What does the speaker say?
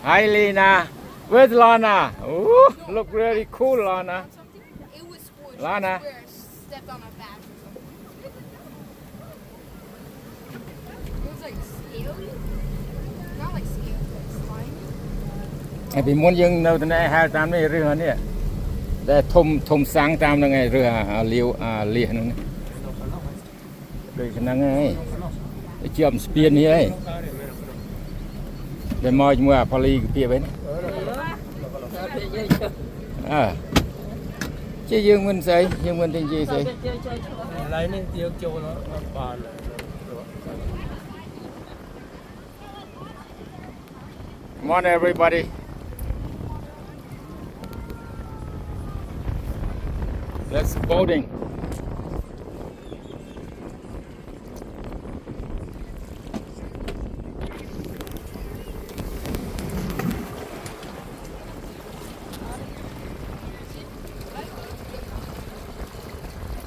Hi Lena. Where's Lana? Ooh, look really cool, Lana. It was squished. Lana. Where I stepped on a bat or something. It was like scaly. Not like scaly, like slimy. ពីមុនយើងនៅតំណែងហៅតាមនេះរឿងនេះដែលធំសាំងតាមហ្នឹងឯងឬលាវលៀសហ្នឹងដូចហ្នឹងឯងជាប់ស្ពាននេះឯងដែលមកជាមួយអាប៉ូលីពីវិញជាយើងមិនស្អីយើងមិនទិញជាស្អី lấy nên tiêu châu nó bàn Come on everybody let's boating